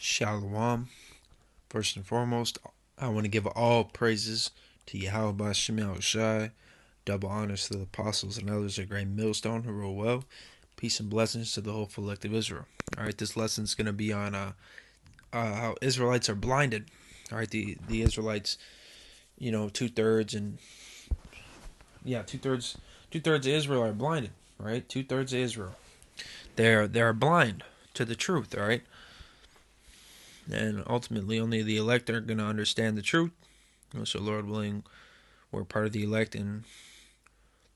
Shalom. First and foremost, I want to give all praises to Yahweh Bashem Yahushai. Double honors to the apostles and others of Great Millstone who rule well. Peace and blessings to the whole elect of Israel. All right, this lesson is going to be on how Israelites are blinded. All right, the Israelites, two-thirds of Israel are blinded. Right, 2/3 of Israel, they're blind to the truth. All right. And ultimately, only the elect are going to understand the truth. So, Lord willing, we're part of the elect, and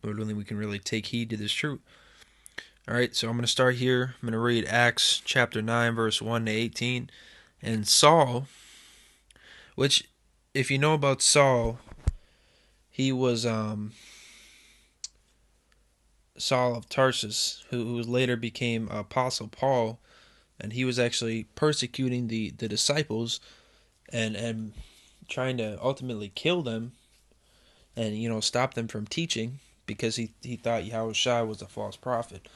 Lord willing, we can really take heed to this truth. All right, so I'm going to start here. I'm going to read Acts chapter 9, verse 1 to 18. And Saul, which, if you know about Saul, he was Saul of Tarsus, who later became Apostle Paul, and he was actually persecuting the disciples and trying to ultimately kill them and stop them from teaching because he thought Yahushua was a false prophet.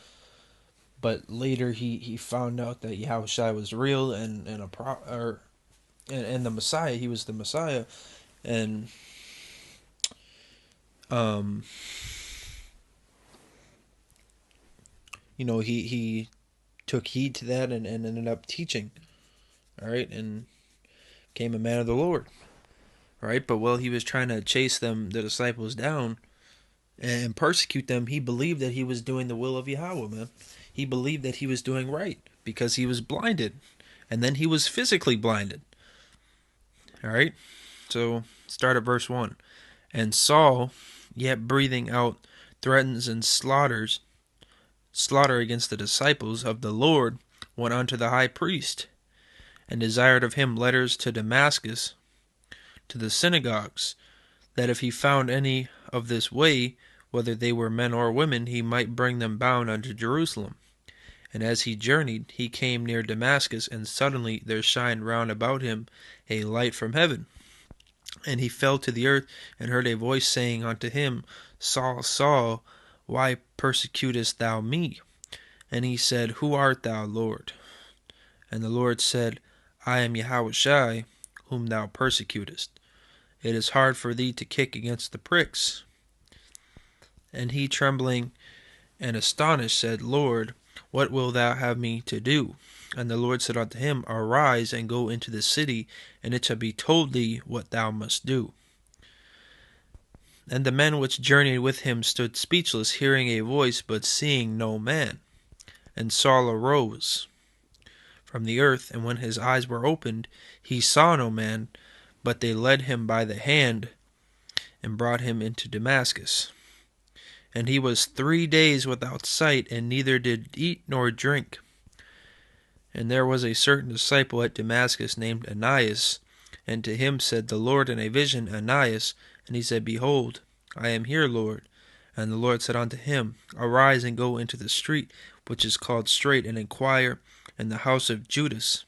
But later he found out that Yahushua was real and the Messiah. He was the Messiah, and he took heed to that and ended up teaching. All right, and became a man of the Lord. All right, but while he was trying to chase the disciples down and persecute them, he believed that he was doing the will of Yahweh, man. He believed that he was doing right because he was blinded, and then he was physically blinded. All right, so start at verse 1. And Saul, yet breathing out threats and slaughter against the disciples of the Lord, went unto the high priest, and desired of him letters to Damascus, to the synagogues, that if he found any of this way, whether they were men or women, he might bring them bound unto Jerusalem. And as he journeyed, he came near Damascus, and suddenly there shined round about him a light from heaven. And he fell to the earth, and heard a voice saying unto him, Saul, Saul, why persecutest thou me? And he said, Who art thou, Lord? And the Lord said, I am Yahushai, whom thou persecutest. It is hard for thee to kick against the pricks. And he, trembling and astonished, said, Lord, what wilt thou have me to do? And the Lord said unto him, Arise, and go into the city, and it shall be told thee what thou must do. And the men which journeyed with him stood speechless, hearing a voice, but seeing no man. And Saul arose from the earth, and when his eyes were opened, he saw no man, but they led him by the hand, and brought him into Damascus. And he was 3 days without sight, and neither did eat nor drink. And there was a certain disciple at Damascus named Ananias, and to him said the Lord in a vision, Ananias. And he said, Behold, I am here, Lord. And the Lord said unto him, Arise and go into the street which is called Straight, and inquire in the house of Judas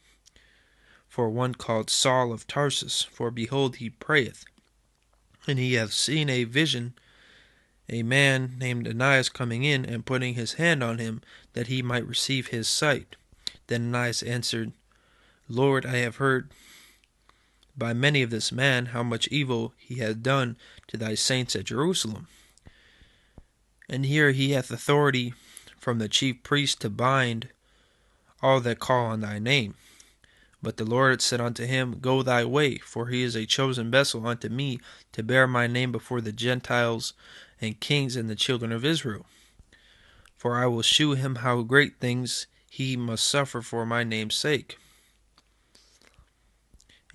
for one called Saul of Tarsus, for behold, he prayeth. And he hath seen a vision, a man named Ananias coming in, and putting his hand on him, that he might receive his sight. Then Ananias answered, Lord, I have heard by many of this man how much evil he hath done to thy saints at Jerusalem. And here he hath authority from the chief priest to bind all that call on thy name. But the Lord said unto him, Go thy way, for he is a chosen vessel unto me to bear my name before the Gentiles and kings and the children of Israel. For I will shew him how great things he must suffer for my name's sake.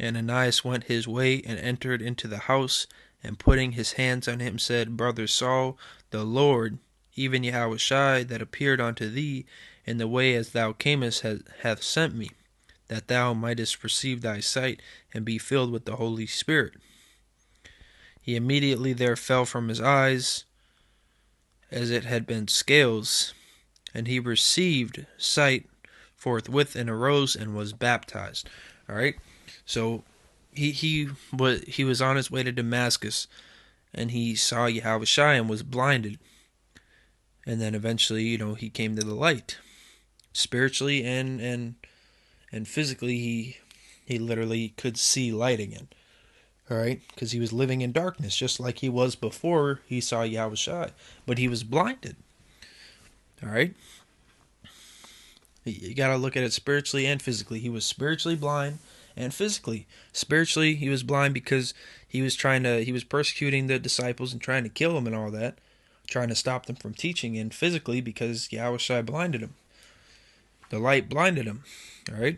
And Ananias went his way and entered into the house, and putting his hands on him said, Brother Saul, the Lord, even Yahushai, that appeared unto thee in the way as thou camest, hath sent me, that thou mightest receive thy sight, and be filled with the Holy Spirit. He immediately there fell from his eyes, as it had been scales, and he received sight forthwith, and arose and was baptized. All right, so he was on his way to Damascus, and he saw Yahushua and was blinded, and then eventually, he came to the light, spiritually and and physically he literally could see light again. All right, because he was living in darkness, just like he was before he saw Yahushua, but he was blinded. All right, you got to look at it spiritually and physically. He was spiritually blind and physically. Spiritually, he was blind because he was persecuting the disciples and trying to kill them and all that, trying to stop them from teaching. And physically, because Yahushua blinded him, the light blinded him. All right.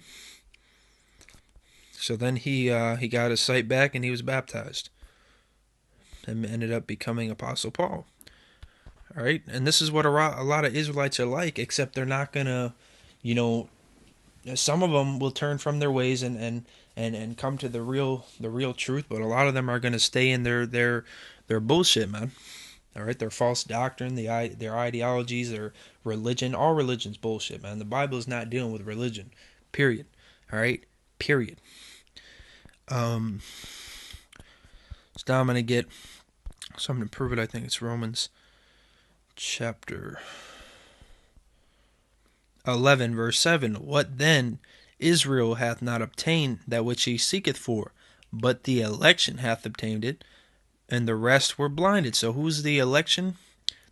So then he got his sight back and he was baptized and ended up becoming Apostle Paul. All right, and this is what a lot of Israelites are like, except they're not gonna, you know, some of them will turn from their ways and come to the real truth, but a lot of them are gonna stay in their bullshit, man. All right, their false doctrine, their ideologies, their religion. All religion's bullshit, man. The Bible is not dealing with religion. Period. All right. Period. Um, so now I'm gonna get something to prove it. I think it's Romans chapter 11, verse 7. What then? Israel hath not obtained that which he seeketh for, but the election hath obtained it, and the rest were blinded. So who's the election?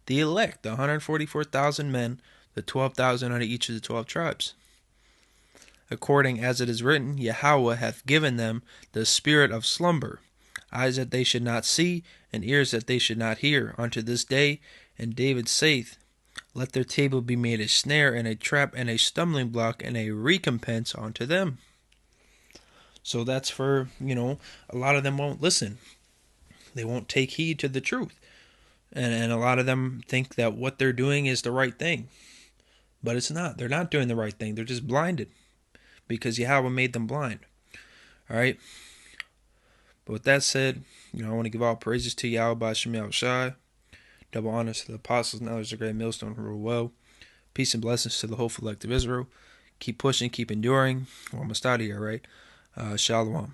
The elect, the 144,000 men, the 12,000 out of each of the 12 tribes. According as it is written, Yahweh hath given them the spirit of slumber, eyes that they should not see, and ears that they should not hear, unto this day. And David saith, let their table be made a snare and a trap and a stumbling block and a recompense unto them. So that's for, a lot of them won't listen. They won't take heed to the truth. And a lot of them think that what they're doing is the right thing. But it's not. They're not doing the right thing. They're just blinded because Yahweh made them blind. All right? But with that said, I want to give all praises to Yahweh by Shem Yahushai. Double honors to the apostles. Now there's a great millstone who rule well. Peace and blessings to the whole elect of Israel. Keep pushing, keep enduring. We're almost out of here, right? Shalom.